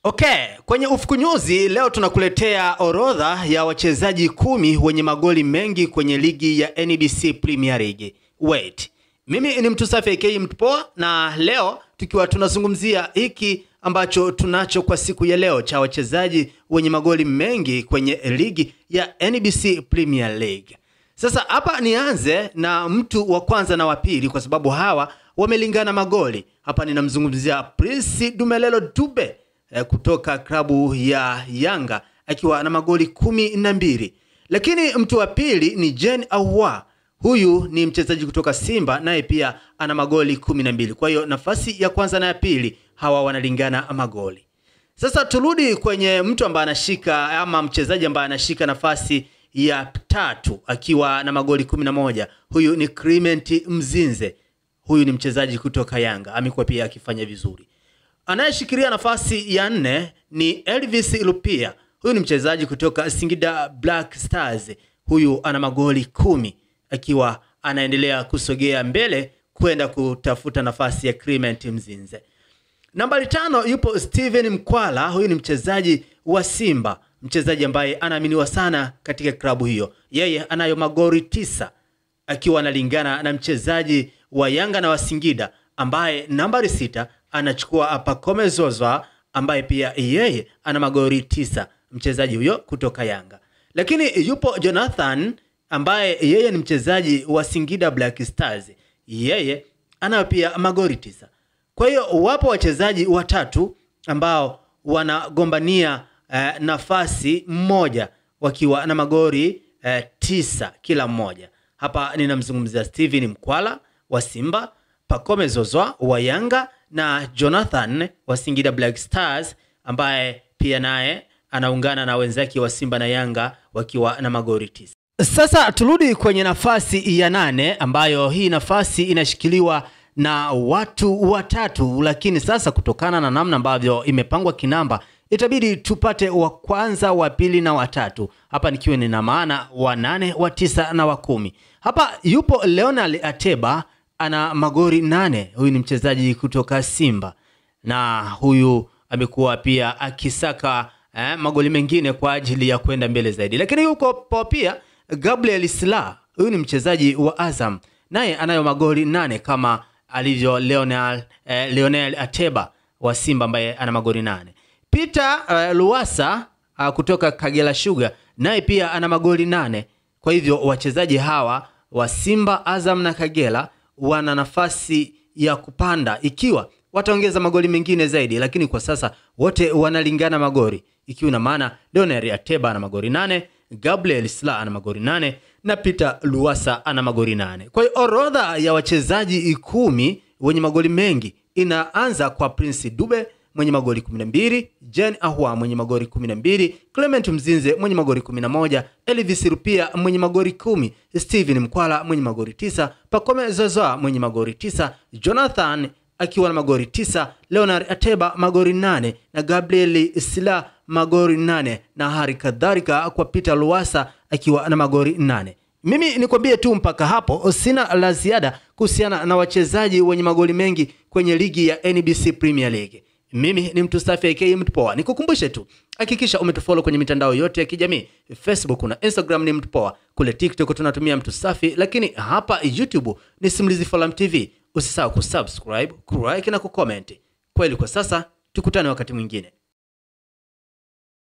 Okay, kwenye ufukunyuzi leo tunakuletea orodha ya wachezaji 10 wenye magoli mengi kwenye ligi ya NBC Premier League. Wait. Mimi ni Mtusafi aka Mtupoa na leo tukiwa tunazungumzia hiki ambacho tunacho kwa siku ya leo cha wachezaji wenye magoli mengi kwenye ligi ya NBC Premier League. Sasa hapa nianze na mtu wa kwanza na wa pili kwa sababu hawa wamelingana magoli. Hapa ninamzungumzia Prince Dumelelo Dube kutoka klabu ya Yanga akiwa na magoli 12. Lakini mtu wa pili ni Jean Ahoua. Huyu ni mchezaji kutoka Simba naye pia ana magoli 12. Kwa hiyo nafasi ya kwanza na ya pili hawa wanalingana magoli. Sasa turudi kwenye mtu ambaye anashika ama mchezaji ambaye anashika nafasi ya tatu akiwa na magoli 11. Huyu ni Clement Mzinze. Huyu ni mchezaji kutoka Yanga, amekuwa pia akifanya vizuri. Anayeshikilia nafasi ya 4 ni Elvis Lupia. Huyu ni mchezaji kutoka Singida Black Stars. Huyu ana magoli 10 akiwa anaendelea kusogea mbele kwenda kutafuta nafasi ya Clement Mzinze. Nambari 5 yupo Steven Mkwala. Huyu ni mchezaji wa Simba, mchezaji ambaye anaaminiwa sana katika klabu hiyo. Yeye anayo magoli 9 akiwa analingana na mchezaji wa Yanga na wa Singida ambaye nambari 6 anachukua Pacome Zouzoua ambaye pia yeye ana magoli 9, mchezaji huyo kutoka Yanga. Lakini yupo Jonathan ambaye yeye ni mchezaji wa Singida Black Stars. Yeye ana pia magoli 9. Kwa hiyo wapo wachezaji watatu ambao wanagombania nafasi moja wakiwa na magoli 9 kila mmoja. Hapa ninamzungumzia Steven Mkwala wa Simba, Pacome Zouzoua wa Yanga na Jonathan wa Singida Black Stars ambaye pia naye anaungana na wenzake wa Simba na Yanga wakiwa na magoli 9. Sasa turudi kwenye nafasi ya 8 ambayo hii nafasi inashikiliwa na watu watatu, lakini sasa kutokana na namna ambavyo imepangwa kinamba itabidi tupate wa kwanza, wa pili na wa tatu. Hapa nikiwa nina maana wa 8, wa 9 na wa 10. Hapa yupo Leonard Ateba ana magoli 8. Huyu ni mchezaji kutoka Simba na huyu amekuwa pia akisaka magoli mengine kwa ajili ya kwenda mbele zaidi. Lakini yuko pia Gabriel Sila. Huyu ni mchezaji wa Azam, naye anayo magoli 8 kama alivyo Leonel Ateba wa Simba ambaye ana magoli 8. Peter Luwasa kutoka Kagera Sugar naye pia ana magoli 8. Kwa hivyo wachezaji hawa wa Simba, Azam na Kagera wana nafasi ya kupanda ikiwa wataongeza magoli mengine zaidi, lakini kwa sasa wote wanalingana magoli, ikiwa na maana Leonel Ateba ana magoli 8, Gabriel Sila ana magoli 8 na Peter Luwasa ana magoli 8. Kwa hiyo orodha ya wachezaji 10 wenye magoli mengi inaanza kwa Prince Dube mwenye magoli 12, Jean Ahoua mwenye magoli 12, Clement Mzinze mwenye magoli 11, Elvis Lupia mwenye magoli 10, Steven Mkwala mwenye magoli 9, Pacome Zouzoua mwenye magoli 9, Jonathan akiwa na magoli 9, Leonard Ateba magoli 8 na Gabriel Sila magoli 8 na hali kadhalika kwa Peter Luwasa akiwa na magoli 8. Mimi nikwambie tu mpaka hapo, sina la ziada kuhusiana na wachezaji wenye magoli mengi kwenye ligi ya NBC Premier League. Mimi ni Mtusafi aka Mtupoa. Nikukumbushe tu, hakikisha umetufollow kwenye mitandao yote ya kijamii. Facebook na Instagram ni Mtupoa. Kule TikTok tunatumia Mtusafi, lakini hapa YouTube ni Simulizi Forum TV. Usisahau kusubscribe, kulike na kucomment. Kweli kwa sasa tukutane wakati mwingine.